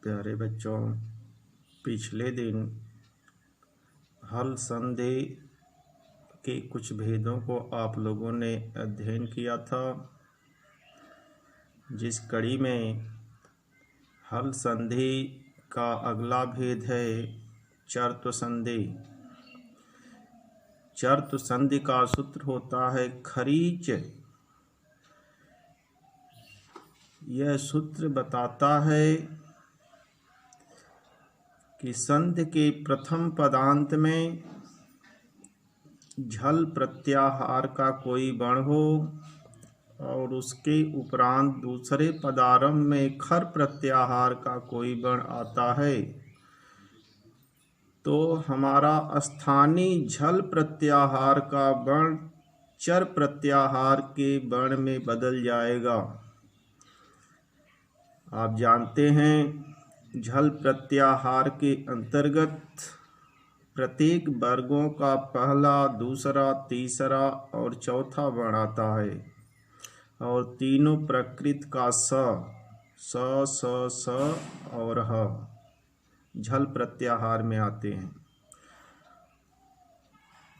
प्यारे बच्चों, पिछले दिन हल संधि के कुछ भेदों को आप लोगों ने अध्ययन किया था, जिस कड़ी में हल संधि का अगला भेद है चर्तु संधि। चर्तु संधि का सूत्र होता है खरीच। यह सूत्र बताता है कि संधि के प्रथम पदांत में झल प्रत्याहार का कोई वर्ण हो और उसके उपरांत दूसरे पदारंभ में खर प्रत्याहार का कोई वर्ण आता है तो हमारा स्थानीय झल प्रत्याहार का वर्ण चर प्रत्याहार के वर्ण में बदल जाएगा। आप जानते हैं झल प्रत्याहार के अंतर्गत प्रत्येक वर्गों का पहला, दूसरा, तीसरा और चौथा वर्ण आता है और तीनों प्रकृत का स और ह झल प्रत्याहार में आते हैं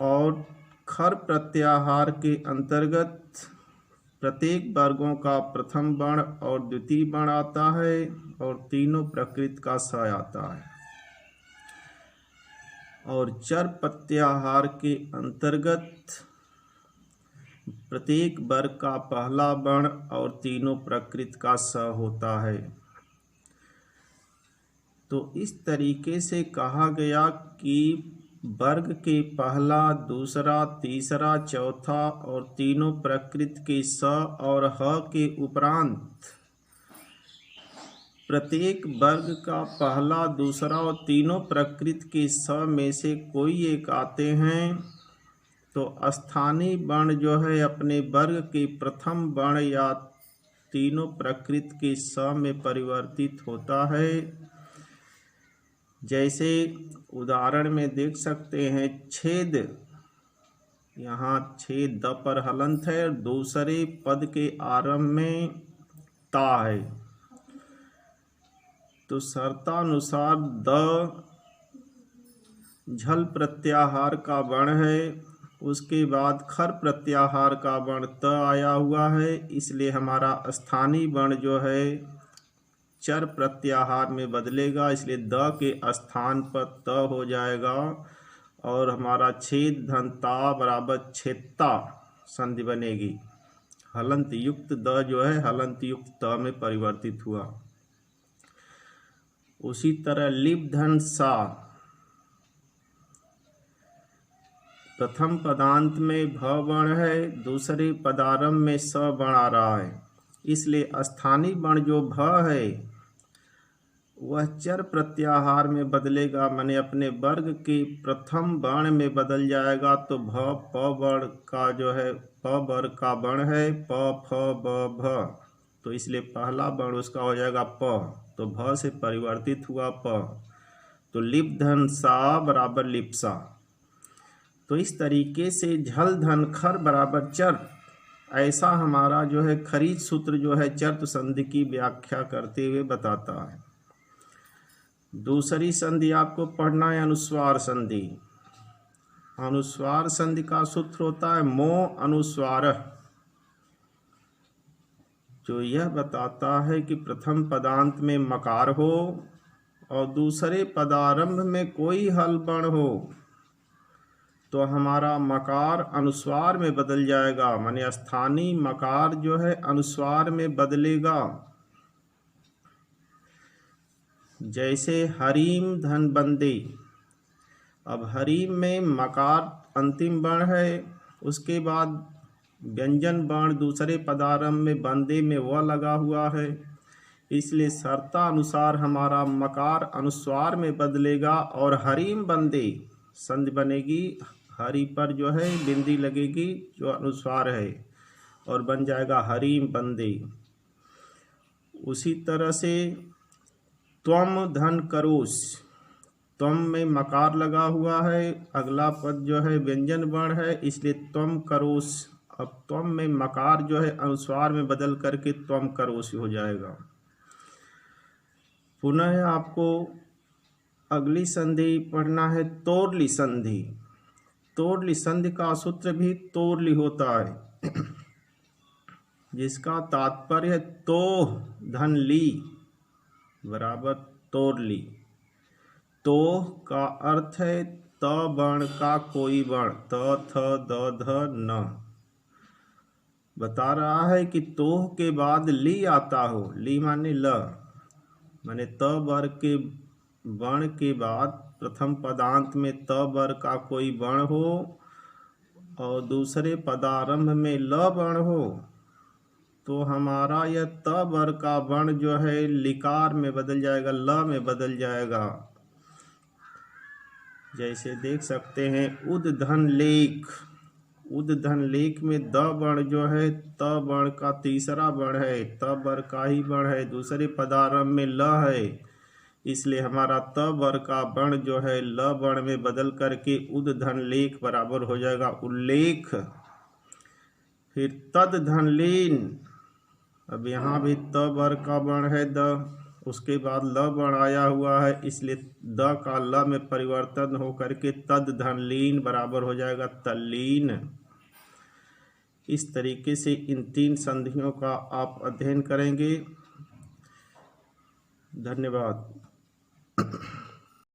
और खर प्रत्याहार के अंतर्गत प्रत्येक वर्गों का प्रथम वर्ण और द्वितीय वर्ण आता है और तीनों प्रकृत का स आता है और चर प्रत्याहार के अंतर्गत प्रत्येक वर्ग का पहला वर्ण और तीनों प्रकृत का स होता है। तो इस तरीके से कहा गया कि वर्ग के पहला, दूसरा, तीसरा, चौथा और तीनों प्रकृत के स और ह के उपरांत प्रत्येक वर्ग का पहला, दूसरा और तीनों प्रकृत के स में से कोई एक आते हैं तो स्थानीय वर्ण जो है अपने वर्ग के प्रथम वर्ण या तीनों प्रकृत के स में परिवर्तित होता है। जैसे उदाहरण में देख सकते हैं छेद, यहाँ छेद द पर हलंत है और दूसरे पद के आरंभ में ता है तो शर्तानुसार द झल प्रत्याहार का वर्ण है, उसके बाद खर प्रत्याहार का वर्ण त आया हुआ है, इसलिए हमारा स्थानीय वर्ण जो है चर प्रत्याहार में बदलेगा, इसलिए द के स्थान पर त हो जाएगा और हमारा छेद धन ता बराबर छेत्ता संधि बनेगी। हलंत युक्त द जो है हलंत युक्त त में परिवर्तित हुआ। उसी तरह लिप धन सा, प्रथम पदांत में भ वर्ण है, दूसरे पदारंभ में स वर्ण आ रहा है, इसलिए स्थानीय वर्ण जो भ है वह चर प्रत्याहार में बदलेगा, माने अपने वर्ग के प्रथम वर्ण में बदल जाएगा। तो भ प वर्ण का जो है प वर्ग का वर्ण है प फ ब भ, तो इसलिए पहला वर्ण उसका हो जाएगा प, तो भ से परिवर्तित हुआ प, तो लिप धन सा बराबर लिप्सा। तो इस तरीके से झल धन खर बराबर चर, ऐसा हमारा जो है खरीच सूत्र जो है चर्तु संधि की व्याख्या करते हुए बताता है। दूसरी संधि आपको पढ़ना है अनुस्वार संधि। अनुस्वार संधि का सूत्र होता है मो अनुस्वार, जो यह बताता है कि प्रथम पदांत में मकार हो और दूसरे पदारंभ में कोई हल वर्ण हो तो हमारा मकार अनुस्वार में बदल जाएगा, माने स्थानीय मकार जो है अनुस्वार में बदलेगा। जैसे हरीम धन बंदे, अब हरीम में मकार अंतिम वर्ण है, उसके बाद व्यंजन वर्ण दूसरे पदारंभ में बंदे में वह लगा हुआ है, इसलिए शर्तानुसार हमारा मकार अनुस्वार में बदलेगा और हरीम बंदे संधि बनेगी। हरि पर जो है बिंदी लगेगी जो अनुस्वार है और बन जाएगा हरीम बंदे। उसी तरह से त्वम धन करोस, त्वम में मकार लगा हुआ है, अगला पद जो है व्यंजन वर्ण है, इसलिए त्वम करोस। अब त्वम में मकार जो है अनुस्वार में बदल करके त्वम करोस हो जाएगा। पुनः आपको अगली संधि पढ़ना है तोरली संधि। तोरली संधि का सूत्र भी तोरली होता है, जिसका तात्पर्य तो धन ली बराबर तोरली। तो का अर्थ है त वर्ण का कोई वर्ण, त थ द ध न। बता रहा है कि तोह के बाद ली आता हो, ली माने ल, माने त वर्ग के वर्ण के बाद प्रथम पदांत में त वर्ग का कोई वर्ण हो और दूसरे पदारंभ में ल वर्ण हो, तो हमारा यह त वर्ग का वर्ण जो है लिकार में बदल जाएगा, ल में बदल जाएगा। जैसे देख सकते हैं उद्धन लेख, उद्धन लेख में द वर्ण जो है त वर्ण का तीसरा वर्ण है, त वर्ग का ही वर्ण है, दूसरे पदारंभ में ल है, इसलिए हमारा त वर्ग का वर्ण जो है ल वर्ण में बदल करके उद्धन लेख बराबर हो जाएगा उल्लेख। फिर तद धन लीन, अब यहाँ भी त वर्ग का वर्ण है द, उसके बाद ल वर्ण आया हुआ है, इसलिए द का ल में परिवर्तन हो करके तद धन लीन बराबर हो जाएगा तल्लीन। इस तरीके से इन 3 संधियों का आप अध्ययन करेंगे। धन्यवाद।